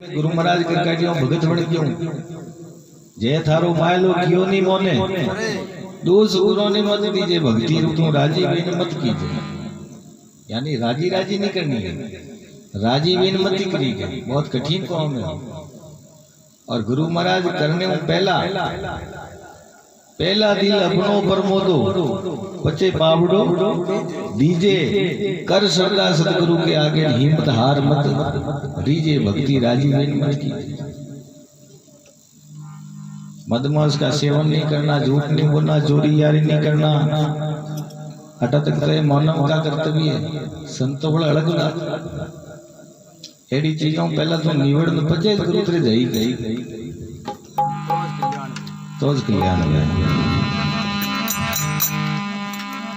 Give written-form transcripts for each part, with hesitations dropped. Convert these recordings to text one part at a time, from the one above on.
गुरु महाराज कर काटियो भगत बन क्यों जय थारो मायलो क्यों नहीं मोने दोष गुरु ने मत दीजिए भक्ति रूप राजी बिन मत कीजिए। यानी राजी राजी नहीं करनी है, राजी बिन मत करी है, बहुत कठिन काम है। और गुरु महाराज करने में पहला दिल अपनो परमोदो पचे पावड़ो दीजे कर सरदा सतगुरु के आगे हिम्मत हार मत दीजे भक्ति राजी बिन मत की। मदमाश का सेवन नहीं करना, झूठ नहीं बोलना, चोरी यारी नहीं करना, हटा तक मानव का कर्तव्य है। संतो बड़ा अलग एडी चीजों पहला तो निवड़ में पचे गुरु तेरे जाई गई तो कल्याण है,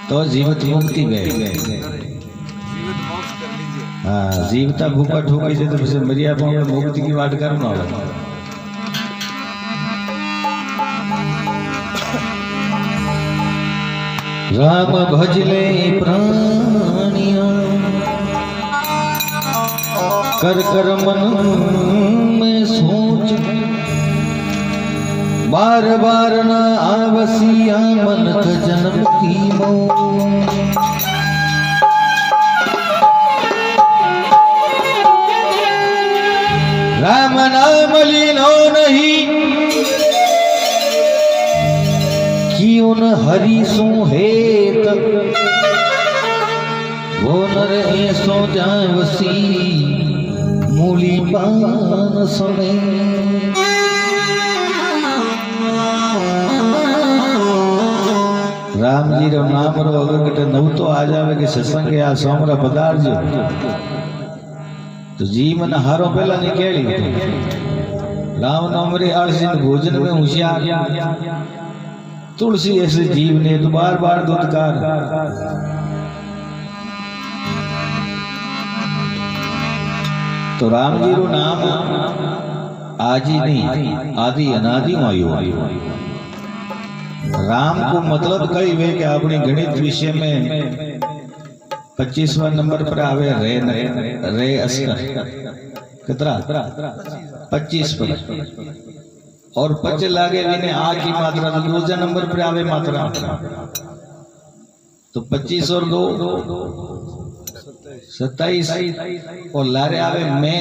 तो जीवित मुक्ति गए। हाँ जीवता भूखा ठोकी से तो फिर मरिया पाऊंगा मुक्ति की बात करना होगा। राम भजले प्राणिया कर कर मन में सोच बार बार न आवसिया मन का जन्म की मौत। राम नाम लीनो नहीं क्यों न हरि सो हेत वो नर ऐसो जाए वसी मूली पान सुने। राम जी रो नाम रो अगर कटे नव तो आ जावे कि सत्संग या सोमरा पधारजो तो जीवन हारो पहला निकली। राम नाम रे आलसी भोजन में होशियार तुलसी ऐसे जीव ने तो बार बार दुत्कार। तो राम जी रो नाम आज ही नहीं आदि अनादि आयो। राम को मतलब कई वे कि अपने गणित विषय में 25वां नंबर पर आवे रे अस्कर कितना 25 पर और 5 लागे विने आ की मात्रा तो 2 नंबर पर आवे मात्रा तो 25 और 2 27 और लारे आवे में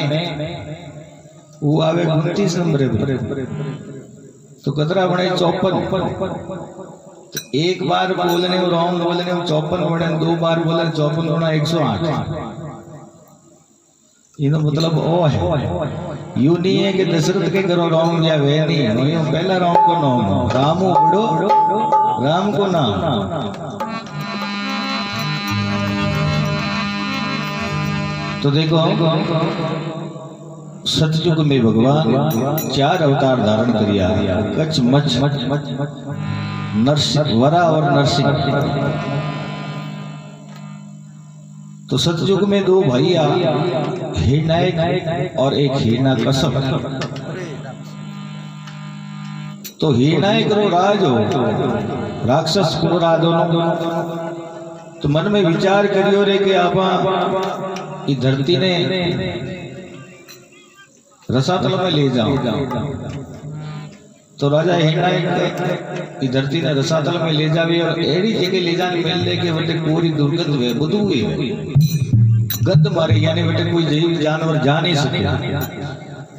वो आवे 29 नंबर पर तो कतरा बने 54। तो एक बार बोलने और रॉन्ग बोलने में 54 बने, 2 बार बोले 54 होना 108। ये मतलब ओ है यू नहीं है कि दशरथ के करो रॉन्ग या वे नहीं हो पहला रॉन्ग को नाम रामू बड़ो राम को नाम। तो देखो सतयुग में भगवान 4 अवतार धारण करिया कच्छ मच नरसिंह वरा और नरसिंह। तो सतयुग में 2 भैया हिरणायक और एक हिरण्यकश्यप। तो हिरणायक रो राज हो राक्षस को राज दोनों। तो मन में विचार करियो रे कि आप इस धरती ने रसातल में ले जाओ। तो राजा हिरणायक इस धरती ने रसातल में ले जावे और एड़ी जगह ले जाने मिल दे के बटे पूरी दुर्गंध वे बुदू हुई है गंध मारे यानी बटे कोई जीव जानवर जा नहीं सके।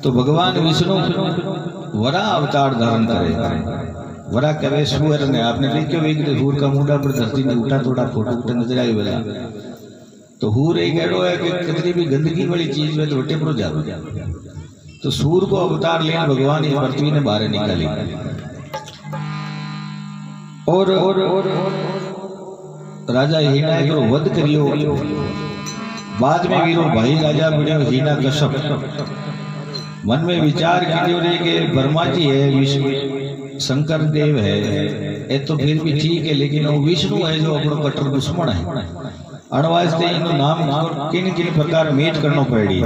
तो भगवान विष्णु वरा अवतार धारण करे। वरा कहे सुअर ने आपने देखो एक हूर का मुंडा पर धरती में उठा थोड़ा फोटो उठे नजर आई वाला। तो हूर एक एड़ो है कि कितनी भी गंदगी वाली चीज में तो बटे पर जा। तो सूर को अवतार ले भगवान इस पृथ्वी ने बाहर निकाली और राजा हिरणायक को वध करियो। बाद में वीरो भाई राजा बने हिरण्यकश्यप। मन में विचार करियो रे के ब्रह्मा जी है विष्णु शंकर देव है ये तो फिर भी ठीक है, लेकिन वो विष्णु है जो अपनो कट्टर दुश्मन है। अणवास्ते इनो नाम किन किन प्रकार मेट करनो पड़ी,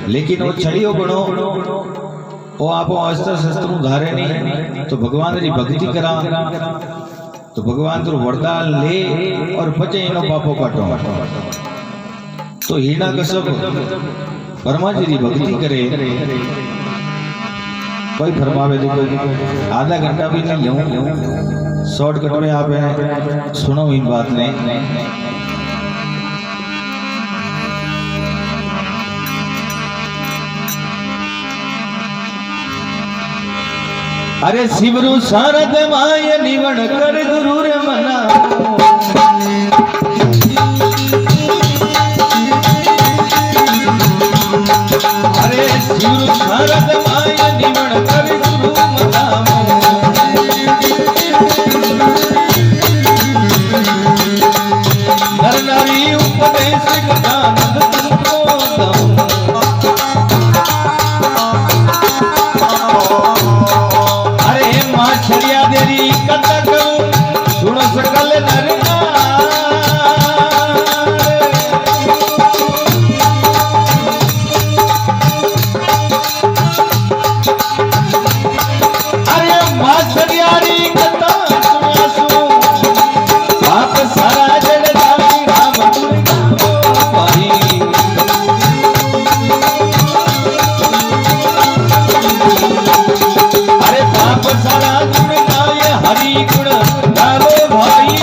लेकिन वो छड़ियो बनो वो आपो अस्त्र शस्त्र धारे नहीं। तो भगवान री भक्ति करा तो भगवान तो वरदान ले और पचे इनो पापो काटो। तो हिरण्यकश्यप वर्मा जी की भक्ति करे कोई फरमावे देखो आधा घंटा भी नहीं लूं शॉर्टकट में आप सुनो इन बात ने अरे शिवरु शारद माय निवण कर गुरु रे मना अरे शिवरु शारद माय निवण कर गुरु मना नर नारी उपदेश ज्ञानंद तुमको दऊं छड़िया देरी कथा करूं सुन सकल नर अरे मां छड़ियारी कथा सुना सु बाप सारा जड़ जावी राम दुर्गा भाई अरे बाप सारा हरि गुण गावो भाई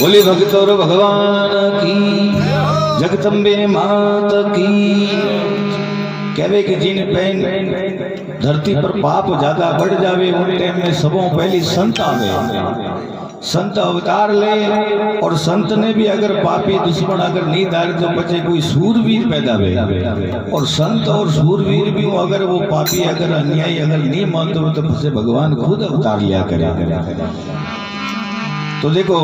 बोले भक्तों भगवान की जगदम्बे मात की कहवे कि जिन पैन धरती पर पाप ज्यादा बढ़ जावे उन टाइम में सबों पहली संत आवे संत अवतार ले और संत ने भी अगर पापी दुश्मन अगर नहीं दार तो बचे कोई सूरवीर पैदा हुए और संत और सूरवीर भी अगर वो पापी अगर अन्यायी अगर नहीं मानते हो तो बसे भगवान खुद अवतार लिया करे। तो देखो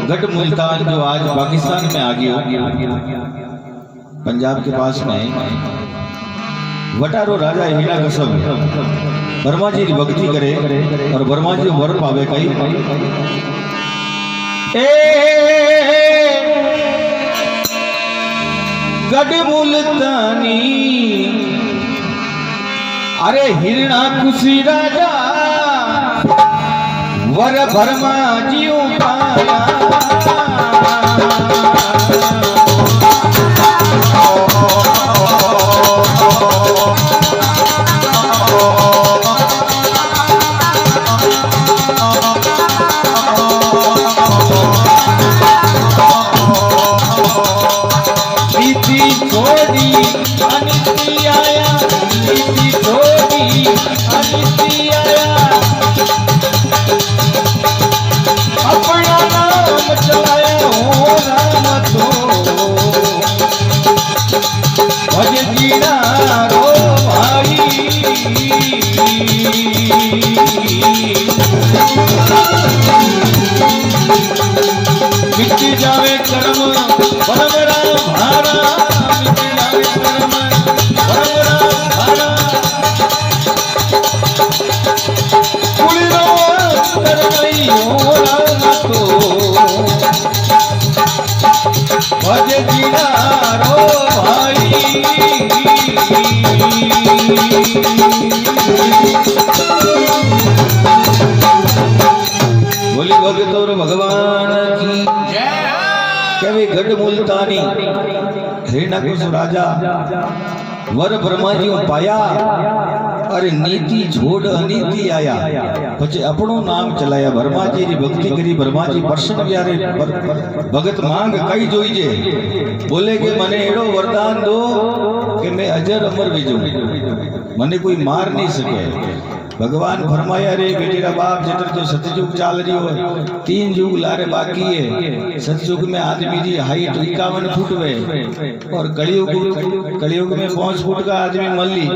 गढ़ मुल्तान जो आज पाकिस्तान में आ गया पंजाब के पास में वटारो राजा हिरण्यकश्यप वर्मा जी की भक्ति करे और वर्मा जी वर पावे कई गढ़ मुल्तानी अरे हिरण्यकश्यप राजा वर वर्मा जी पाया मिट्टी जावे कर्म परम राम भारा मिट्टी जावे कर्म परम राम भारा कुलिरो करमैयो राम तो भज जीरारो भाई बोली भगतों भगवान की कभी गढ़ मुल्तानी हिरण्यकश्यप राजा वर ब्रह्मा जी पाया अरे नीति छोड़ अनीति आया पछे अपनो नाम चलाया वर्मा जी री भक्ति करी वर्मा जी प्रसन्न व्यारे भगत मांग कई जोईजे बोले कि मने एड़ो वरदान दो कि मैं अजर अमर विजू मने कोई मार नहीं सके भगवान फरमाया रे बेटीरा बाप जटर तो सतयुग चाल रही हो 3 युग लारे बाकी है सतयुग में आदमी की हाइट 51 फुट वे और कलयुग में 5 फुट का आदमी मल्ली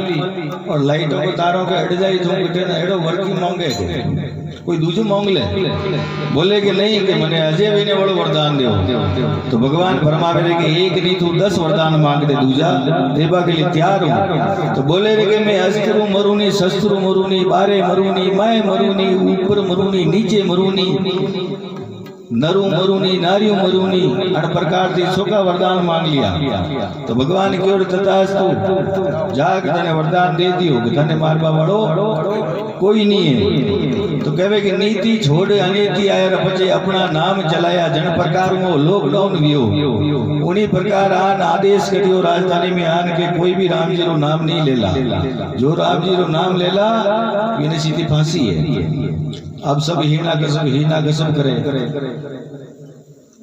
और लाइटों को तारों के अड़ जाए तो एड़ो वर्की मांगे कोई दूसरो मांग ले बोले कि नहीं कि मने अजय भाई ने बड़ो वरदान दो तो भगवान फरमावे रे कि एक नहीं तू 10 वरदान मांग दे दूजा देवा के लिए तैयार हूं तो बोले रे कि मैं अस्त्रु मरूनी शस्त्रु मरूनी बारे मरूनी मैं मरूनी ऊपर मरूनी नीचे मरूनी नरू मरूनी नारियों मरूनी अड़ प्रकार से सोका वरदान मांग लिया तो भगवान की ओर तथास्तु जाग तने वरदान दे दियो कि तने मारवा वालो कोई नहीं है तो तो कहवे कि नीति छोड़ अनीति आयर पछे अपना नाम चलाया जन प्रकार वो लॉकडाउन वियो उन्हीं प्रकार आन आदेश करियो राजधानी में आन के कोई भी राम जी रो नाम नहीं लेला जो राम जी रो नाम लेला इन्हें सीधी फांसी है। अब सब हीना गसब करे।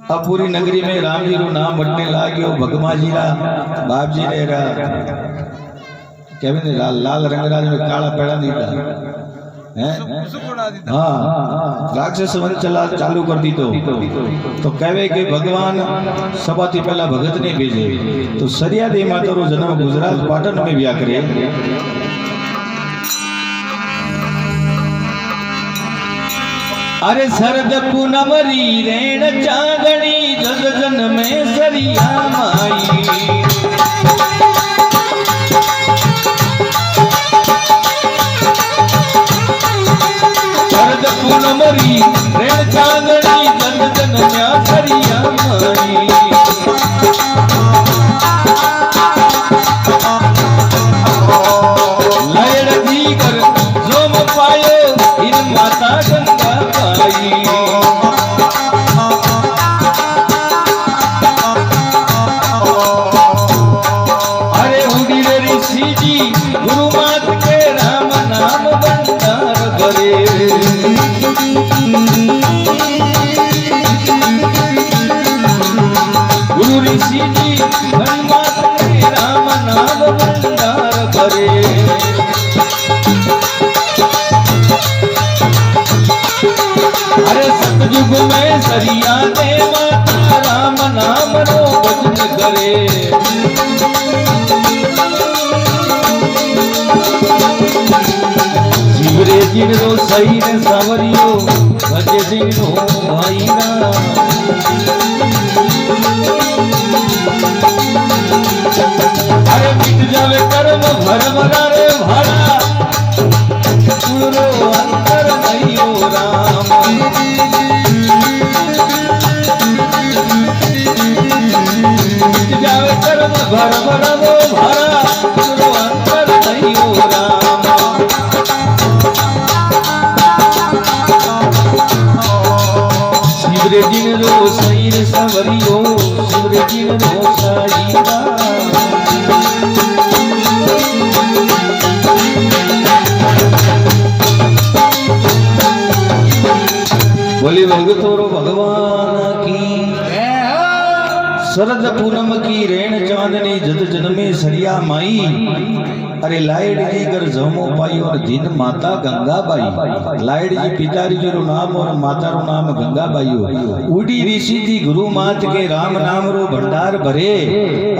अब पूरी नगरी में राम जी रो नाम बटने लागो भगमा जी रा बाप जी ने रा कहवे लाल रंगराज में काला पेड़ा दीदा हाँ राक्षस वन चला चालू कर दी तो कहवे कि भगवान सभाती पहला भगत ने भेजे तो सरिया दे माता रो जन्म गुजरात पाटन में व्या करे। अरे सरद पूनमरी रेण चांदनी जग जन में सरिया माई पूनमरी रेण चांदनी जन जन में सरिया माई लयड़ जी कर जोम पायो इन माता गंगा पाई। अरे उड़ी रे ऋषि जी गुरु मात के राम नाम भंडार भरे गुरु ऋषि जी हनुमान के राम नाम भंडार भरे। अरे सतयुग में सरिया दे माता राम नाम रो भजन करे। जीवरे जिन रो सही ने सावरियो भजे जिन रो भाई ना। अरे मिट जावे कर्म भरम रे भरा पूरो अंतर नहीं हो राम। मिट जावे कर्म भरम रे भरा पूरो अंतर नहीं हो राम। शिवरे जिन रो सही सवरियो शिवरे जिन रो सही बोली भगतोरो भगवान की शरद पूनम की रेण चांदनी जद जन में सरिया माई। अरे लाइड जी कर जमो पाई और दिन माता गंगा बाई। लाइड जी पिताजी रो नाम और माता रो नाम गंगा बाई हो। उड़ी ऋषि जी गुरु मात के राम नाम रो भंडार भरे।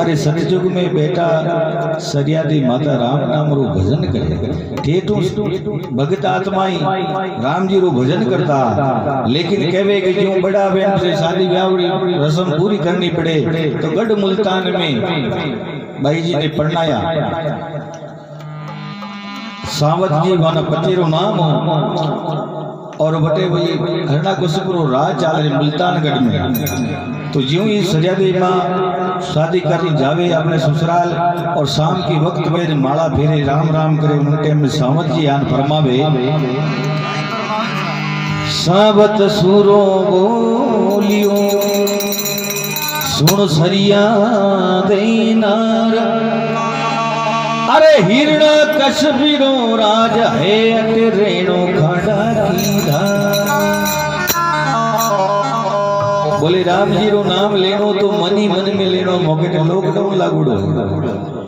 अरे सतयुग में बेटा सरिया दी माता राम नाम रो भजन करे। ठेठू भगत आत्माई राम जी रो भजन करता लेकिन कहवे कि जो बड़ा बहन से शादी ब्याह रस्म पूरी करनी पड़े तो गढ़ मुल्तान में भाई जी ने पढ़नाया सावत जी वाना पतेरो नाम और बटे भाई हरना कुसुपुरो राज चाल रहे मुल्तानगढ़ में। तो ज्यों ही सरियादी माँ शादी करने जावे अपने ससुराल और शाम के वक्त में माला फेरे राम राम करे उनके में सावत जी आन फरमावे सावत सुरो बोलियो सुन सरिया देनार। अरे हिरणा कश्मीरो राज है अटे रेणो खड़ा कीधा। बोले राम जी रो नाम लेनो तो मनी मन में लेनो मौके के लॉकडाउन लागूडो।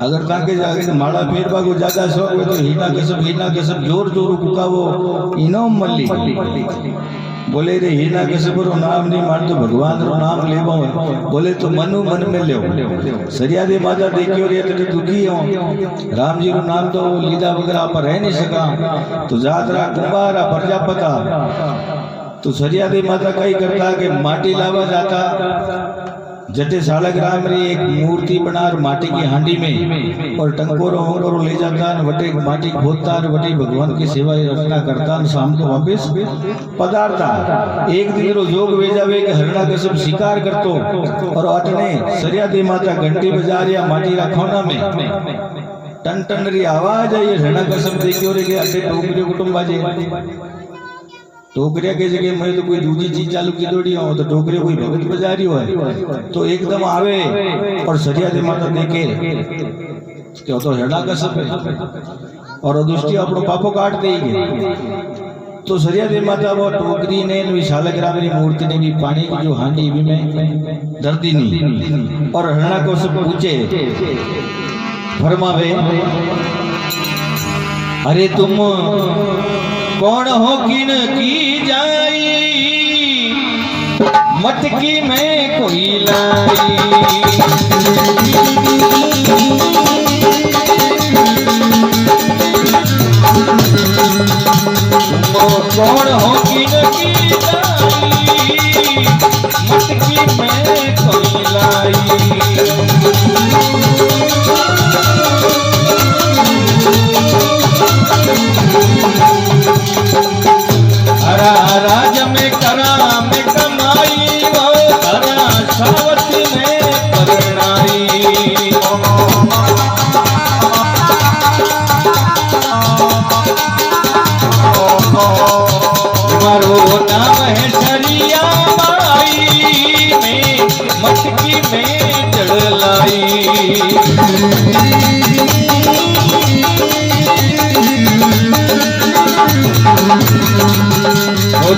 अगर ताके जाके माला फेरवा को जागा सो तो हीना कसब जोर जोर कुकावो इनाम मल्ली। बोले रे हीना कसब रो नाम नहीं मान तो भगवान रो नाम लेवो। बोले तो मनु मन में ले सरिया दे माता देखियो रे तो दुखी हो राम जी रो नाम तो लीदा वगैरह पर रह नहीं सका तो जातरा कुंभारा प्रजापता तो सरिया दे माता कई करता कि माटी लावा जाता जटे सालग्राम रे एक मूर्ति बना माटी की हांडी में और टंकोरो ले जाता वटे माटी खोदता वटे भगवान की सेवा रचना करता शाम को वापस पधारता। एक दिन रो जोग भेजावे कि हरणा कसम शिकार करतो और अटने सरिया दे माता घंटी बजा रिया माटी रखोना में टन टन री आवाज आई हरणा कसम देखियो रे के अटे टोकरियो कुटुंब बाजे टोकरिया के जगह मैं तो कोई दूसरी चीज चालू की दौड़ी हो तो टोकरे कोई भगत बजा रही हो तो एकदम आवे और सरिया दे माता देखे क्या तो हेड़ा का सब और दुष्टि अपनो पापो काट देगी तो सरिया दे माता वो टोकरी ने विशाल ग्राम की मूर्ति ने भी पानी की जो हांडी भी में धरती नहीं और हरणा को सब पूछे फरमावे अरे तुम कौन हो किन की जाई मटकी में कोई लाई कौन हो किन की जाई मटकी में कोई लाई राज में करा में कमाई वो करा सावत में करनाई मारो नाम है सरिया माई में मटकी में जड़लाई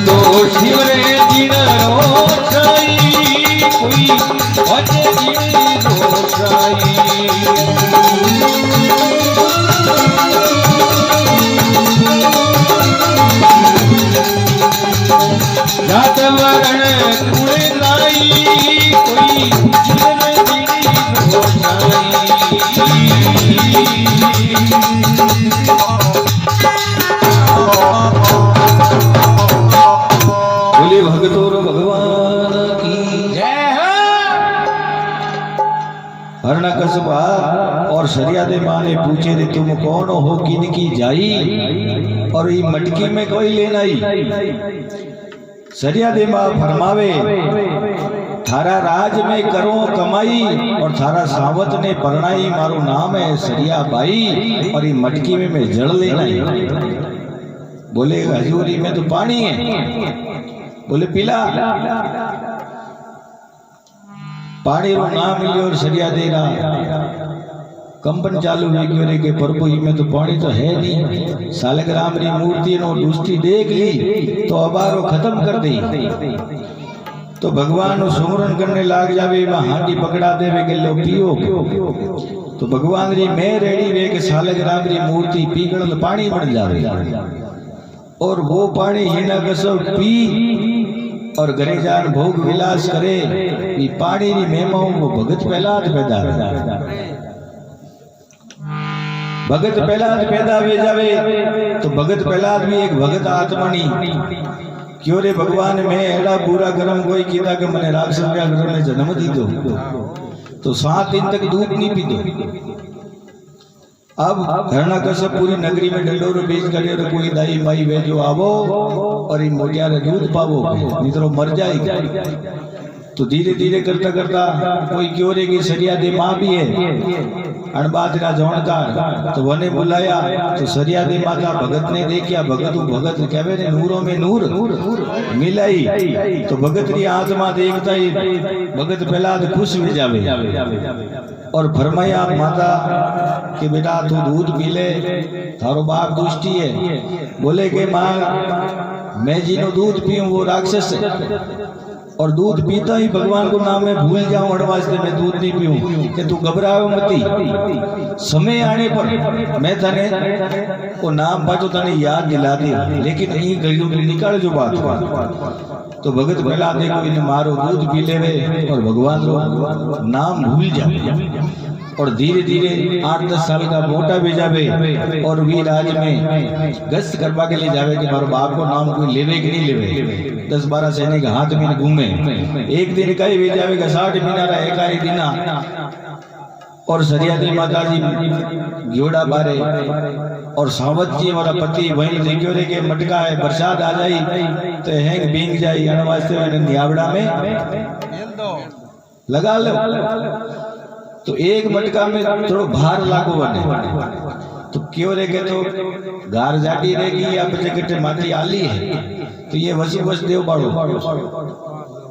तो शिवरे दिन रोषाई कोई भजे दिन रोषाई जात वरण कुड़े लाई कोई शिवरे दिन रोषाई भगतों भगवान की जय हो। हरणाकशपा और सरिया दे मां ने पूछे थे तुम कौन हो किन की जाई और ये मटकी में कोई लेना ही सरिया दे मां फरमावे थारा राज में करो कमाई और थारा सावत ने परणाई मारो नाम है सरिया बाई और ये मटकी में मैं जड़ लेना ही बोले हजूरी में तो पानी है बोले पीला पानी रो ना मिलियो और सरिया दे रहा कंपन चालू हुई क्यों रे के प्रभु में तो पानी तो है नहीं सालग्राम री मूर्ति नो दृष्टि देख ली तो अबारो खत्म कर दी तो भगवान नो सुमरन करने लाग जावे वहां हांडी पकड़ा देवे के लो पियो तो भगवान री मैं रेडी वे के सालग्राम री मूर्ति पीगल पानी बन जावे और वो पानी हिना कसो पी और गरेजान भोग विलास करे ये पानी री मेमाओं वो भगत पहलाद पैदा भगत पहलाद पैदा वे जावे तो भगत पहलाद भी एक भगत आत्मानी क्यों रे भगवान में एड़ा बुरा कर्म कोई कीता कि मने राक्षस का घर में जन्म दी दो तो 7 दिन तक दूध नहीं पीतो अब हरणाकश्यप पूरी नगरी में डंडोरो बीज करे तो कोई दाई माई वे जो आवो और ये मोटिया दूध पावो नहीं तो मर जाएगा तो धीरे धीरे करता करता कोई क्यों रे की सरिया दे मां भी है अणबादरा जोणकार तो वने बुलाया तो सरिया दे माता भगत ने देखा भगत भगत कहवे ने नूरों में नूर मिलाई तो भगत री आत्मा देखता ही भगत पहला खुश हो जावे और फरमाया माता कि बेटा तू दूध पी ले थारो बाप दुष्टी है बोले के मां मैं जिनो दूध पीऊं वो राक्षस है और दूध पीता ही भगवान को नाम में भूल जाऊं वास्ते मैं दूध नहीं पीऊं कि तू घबराओ मती समय आने पर मैं तने वो नाम बातो तने याद दिला दी लेकिन यही गलियों में निकाल जो बात तो भगत भला देखो इन मारो दूध पी लेवे और भगवान रो नाम भूल जाए और धीरे धीरे 8-10 साल का मोटा भी जावे और वी राज में गश्त करवा के लिए जावे कि मारो बाप को नाम कोई लेवे कि नहीं लेवे 10-12 सैनिक हाथ में घूमे एक दिन कई भी जावे 60 महीना रहा एकाई दिना और सरिया दी माता जी घोड़ा बारे और सावत जी हमारा पति वहीं देखियो रे के मटका है बरसात आ जाई तो हैंग भींग जाई अन वास्ते नियावड़ा में लगा लो तो एक मटका में थोड़ा भार लागो बने तो क्यों रे के तो गार जाटी रहेगी या बचे कटे माटी आली है तो ये वसु वस देव बाड़ो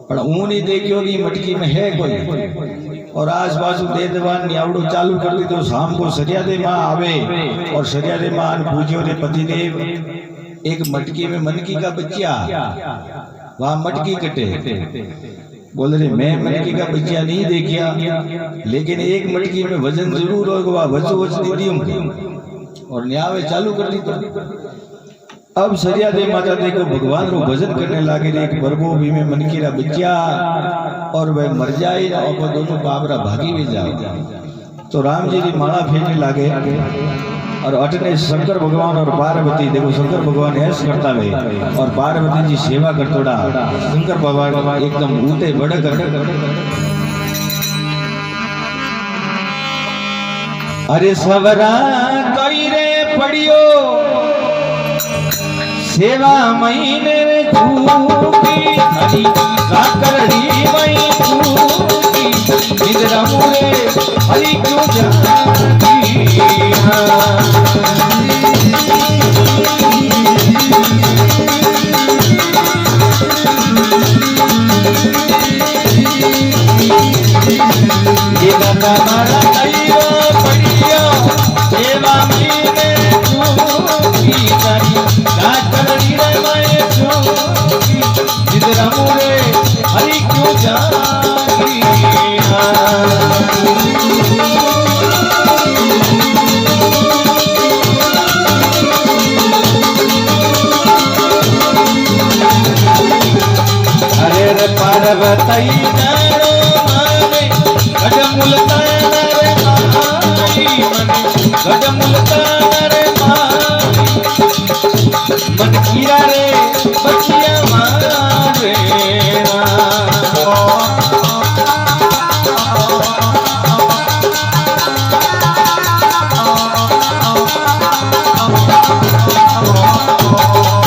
पर ऊन ही देखियो कि मटकी में है कोई और आज बाजू दे दवान नियावड़ो चालू कर दी तो शाम को सरियादे माँ आवे और सरियादे माँ पूछो रे पति देव एक मटकी में मनकी का बच्चा वहां मटकी कटे बोल रहे मैं मटकी का बच्चा नहीं देखिया लेकिन एक मटकी में वजन जरूर होगा वजू वजन दीदी और न्यावे चालू कर दी तो अब सरिया दे माता देखो भगवान रो भजन करने लागे एक प्रभु भी में मनकी रा बच्चा और वह मर जाए और वो दोनों बाबरा भागी भी जाए तो राम जी की माला फेंकने लागे और अटने शंकर भगवान और पार्वती देखो शंकर भगवान ऐस करता है और पार्वती जी सेवा करतोड़ा शंकर भगवान एकदम ऊटे बड़क अरे सवरा कई रे पड़ियो सेवा महीने में झूठी हरी काकरड़ी मई झूठी निद्रा मुरे हरी क्यों जाती ये दादा मारा कईयो पड़ियो सेवा महीने झूठी हरी काकरड़ी मई झूठी निद्रा मुरे हरी क्यों जाती अरे पार्वती नारो माने गजमुलता रे माई मने गजमुलता रे माई मन कीरा रे बचिया मारे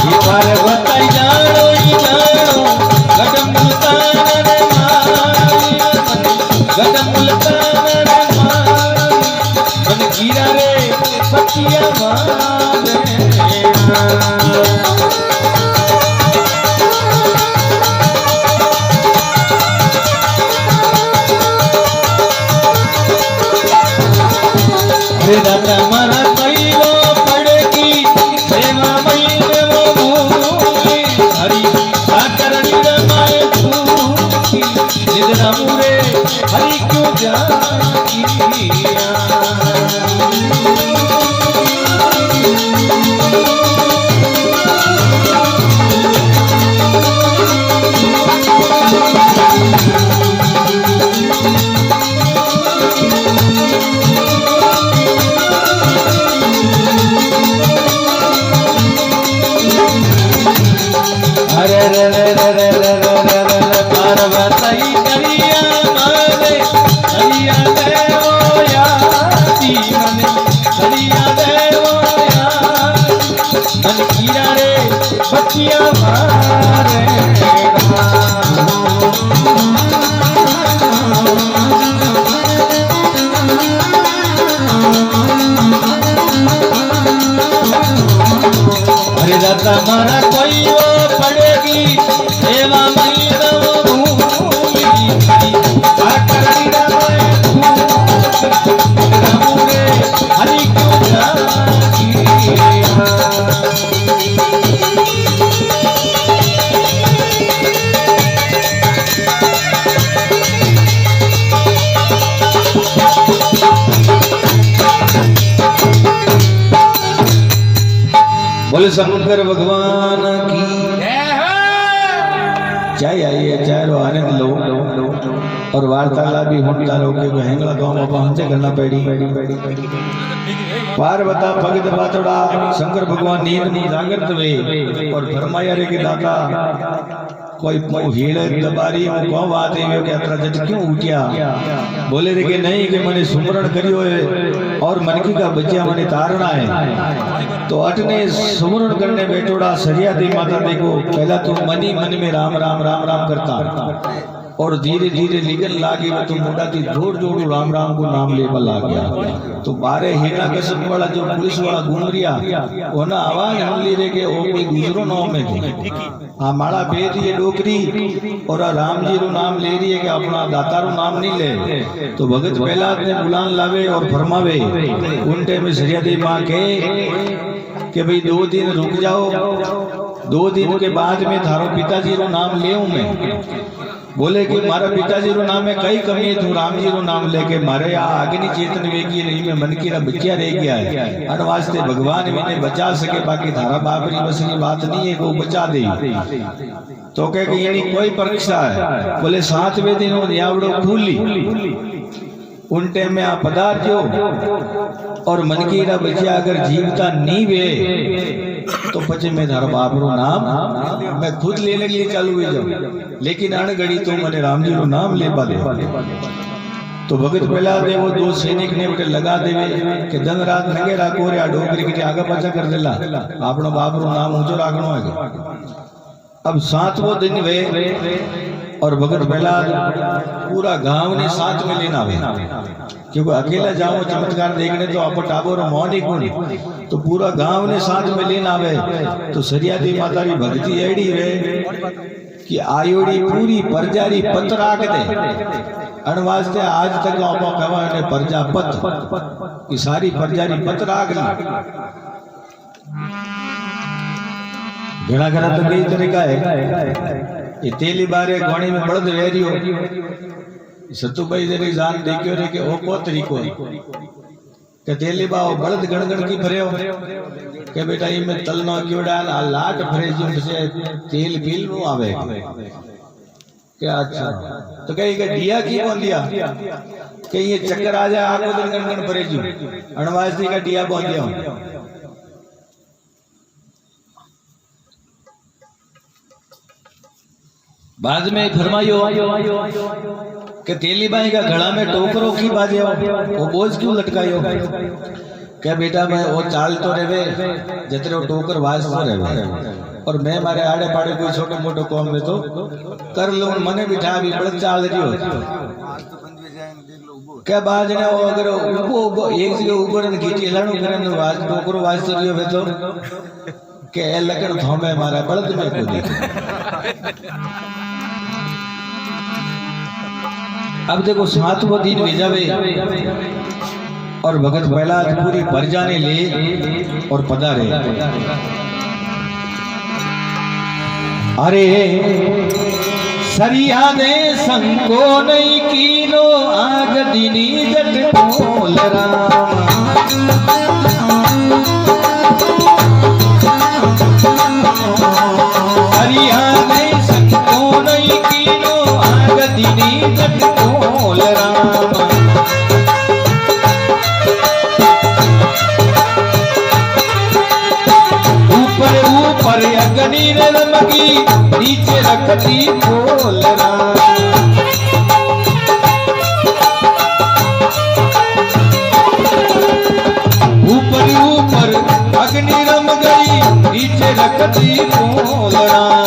ये पार्वती जानो ही जानो गजमुलता रे माई गजमुलता रे माई मन कीरा रे बचिया मारे दादा मारा कईयो पड़ेगी सेवा महीने वो भूली हरी काकरड़ी रमाए झूठी निद्रा मुरे हरी क्यों जागी अरे रे रे रे रे रे रे रे रे पार्वती करिया माने करिया देवो याती मने करिया देवो याती मन कीरा रे बचिया मारे अरे दादा मारा कोई पड़ेगी सेवा महीना वो भूली काकरड़ी रमाए झूठी हरी क्यों जागी बोले शंकर भगवान की चाय आई है चाय रो आनंद लो और वार्तालाप भी होता रहो कि हेंगला गांव में पहुंचे करना पड़ी पार्वता भगत बातोड़ा शंकर भगवान नींद में जागृत हुए और फरमाया रे कि दादा कोई हीड़े दबारी और कौन बात है कि अतरा जट क्यों उठिया बोले रे कि नहीं कि मैंने सुमरण करियो है और मनकी का बच्चा मैंने तारना है तो अटने सुमरण करने बैठोड़ा सरिया दी माता देखो पहला तो मन ही मन में राम राम राम राम करता और धीरे धीरे लिगन लागी तो मोटा थी जोड़ जोड़ राम राम को नाम लेवा लाग गया। तो बारे हिरणा कसम वाला जो पुलिस वाला घूम रिया वो ना आवाज हम ले रे के ओ कोई दूसरो नाम में थी आ माड़ा पे रही है डोकरी और राम जी रो नाम ले रही है कि अपना दातारो नाम नहीं ले। तो भगत पहला ने बुलान लावे और फरमावे उन टाइम में सरियादी माँ के कि भाई 2 दिन रुक जाओ, 2 दिन के बाद में थारो पिताजी रो नाम ले मैं। बोले कि मारा पिताजी रो नाम है कई कमी है तू राम जी रो नाम लेके मारे या आगे नहीं चेतन वेगी नहीं में मन की बच्चिया रह गया है अन वास्ते भगवान भी बचा सके बाकी थारा बापरी बसनी बात नहीं है को बचा दे। तो कह कि यानी कोई परीक्षा है। बोले 7वें दिन यावड़ो खुली उन टाइम में आप पदार्थ जो और मन की बच्चा अगर जीवता नहीं वे तो पचे मैं थारा बाप रो नाम मैं खुद लेने के लिए चालू हुई जाऊं, लेकिन अणगढ़ी तो मैंने राम जी रो नाम ले पा दे। तो भगत पहला दे वो 2 सैनिक ने बेटे लगा देवे कि दिन रात लगे राखो रे डोकरी के आगे पाछा कर देला आपनो बाप रो नाम ऊंचो राखनो है। अब 7वां दिन वे और भगत पहला पूरा गांव ने साथ में लेना वे क्योंकि अकेला जाओ चमत्कार देखने तो आप टाबो रो मोह नहीं कोनी तो पूरा गांव ने साथ में लेना आवे। तो सरियादी माता री भक्ति एड़ी वे कि आयोड़ी पूरी परजारी पत राख दे अन वास्ते आज तक आप कहा ने परजा पत की सारी परजारी पत राख ली। घड़ा घड़ा तो कई तरीका है ये तेली बारे गोणी में बड़द वेरियो सतुभाई जरी जान देखियो रे के ओ को तरीको के तेली बाओ बड़द गणगण की भरयो के बेटा ई में तलनो क्योड़ा आ लाट भरे जो से तेल पील नो आवे के अच्छा तो कहीं के दिया की कौन दिया के ये चक्कर आ जाए आको दिन गणगण भरे जो अणवासी का दिया बोल दिया। बाद में फरमायो कि तेली बाई का गला में टोकरो की बाजे वो बोझ क्यों लटकायो क्या बेटा मैं वो चाल तो रेवे जतरे वो टोकर वाज तो रेवे और मैं मारे आड़े पाड़े कोई छोटो मोटो काम में तो कर लूं मने बिठा भी बड़ चाल रियो क्या बाज ने वो अगर उबो एक जगह ऊपर ने खींची लाणो करन वाज टोकरो वाज तो रियो वे तो के लगन थोमे मारा बळद में को देख। अब देखो 7वां दिन भेजावे और भगत प्रहलाद पूरी प्रजा ने ले और पधारे। अरे सरिया ने संको नहीं कीनो आग दिनी जट बोल राम सरिया ने संको नहीं कीनो आग दिनी जट बोल राम ऊपर ऊपर अग्नि रमगी नीचे रखती बोल राम ऊपर ऊपर अग्नि रम गई नीचे रखती बोल राम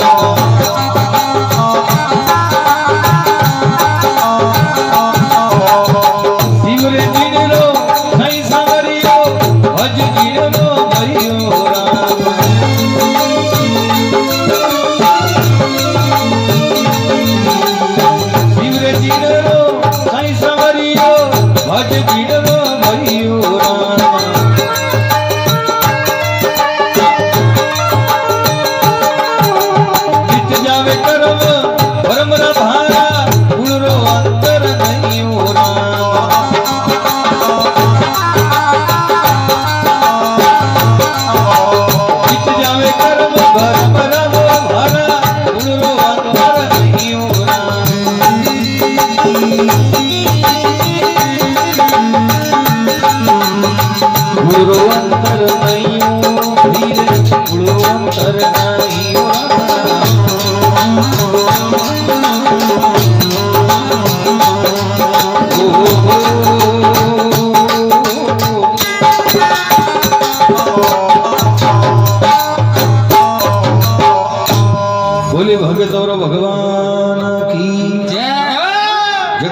भगत और भगवान की जय।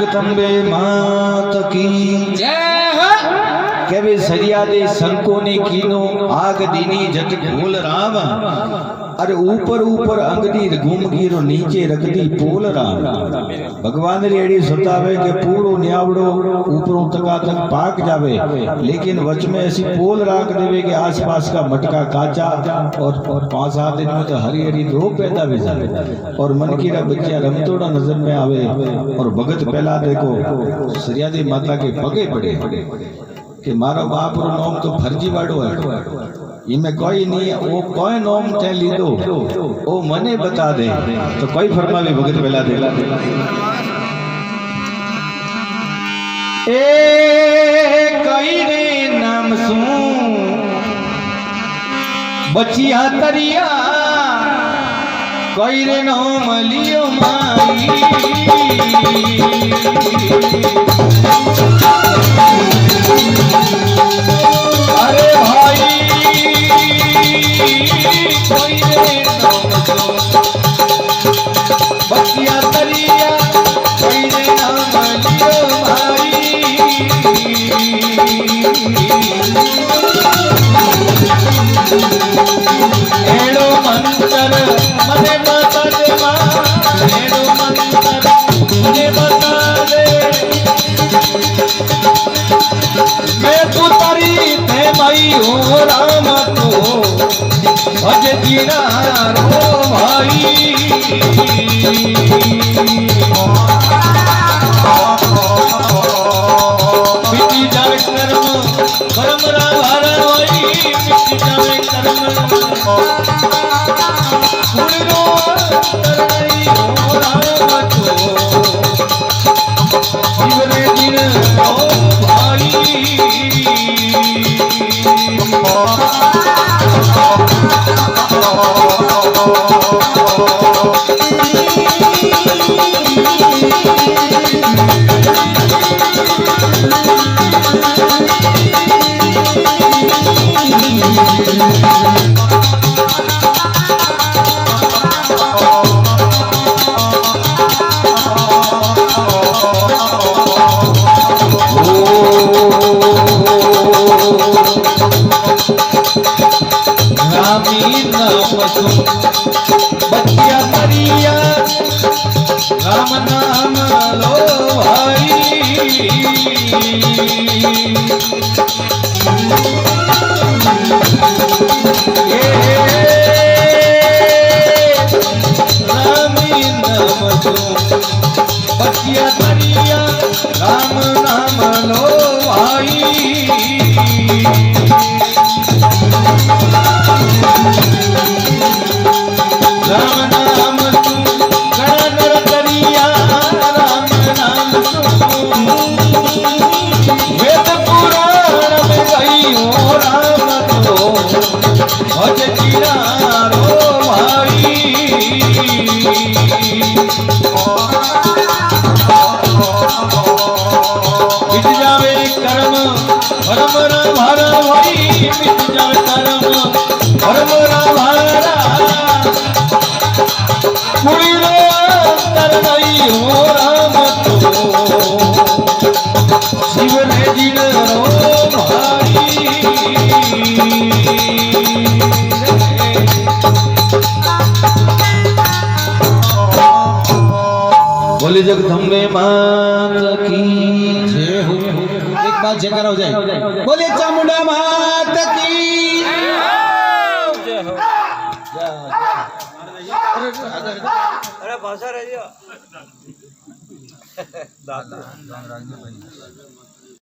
जगदम्बे मात की जय हो। के वे सरियादे संको ने कीनो आग दीनी जट भूल राम अरे ऊपर ऊपर अंगदी घूम गिरो नीचे रखदी पोल राम। भगवान रेड़ी सुतावे के पूरो न्यावड़ो ऊपरों तका तक पाक जावे, लेकिन वच में ऐसी पोल राख देवे के आसपास का मटका काचा और 5-7 दिन में तो हरी हरी दो पैदा भी जावे और मन की बच्चा रमतोड़ा नजर में आवे। और भगत पहला देखो सरियादी माता के पगे पड़े कि मारो बाप रो नाम तो फर्जी वाड़ो है, इनमें कोई नहीं है, वो कोई नाम ते लीधो वो मने बता दे। तो कोई फरमावे भगत पहला दे ए कई रे नाम सू बचिया तरिया कोई रे नाम लियो माई। अरे भाई कोई रे नाम सू बचिया तरिया कोई रे नाम लियो भाई। एड़ो मंत्र मने बता दे मां, एड़ो मंत्र मने बता दे, मैं तू तारी थे मई हो राम तो भज जीना रो भाई। मिटी जावे कर्म कर्म रा भार होई, मिटी जावे कर्म कुड़ो तरई हो राम तो जीवने दिन रो भाई। बचिया तरिया राम नाम लो भाई। रामी नाम सो बचिया तरिया राम नाम लो भाई। राम नाम सु गण नर करिया, राम नाम सु वेद पुराण में गई हो राम तो भज जीना रो भाई। मिट जावे कर्म भरम रा भारा भाई, मिट जावे कर्म भरम रा भारा कुड़ी रो तरई हो राम तो शिव ने दिन रो भाई। बोले जगदम्बे मात की जय हो। एक बात जयकारा हो जाए, बोले चामुंडा मात की जय हो। अरे भाषा रही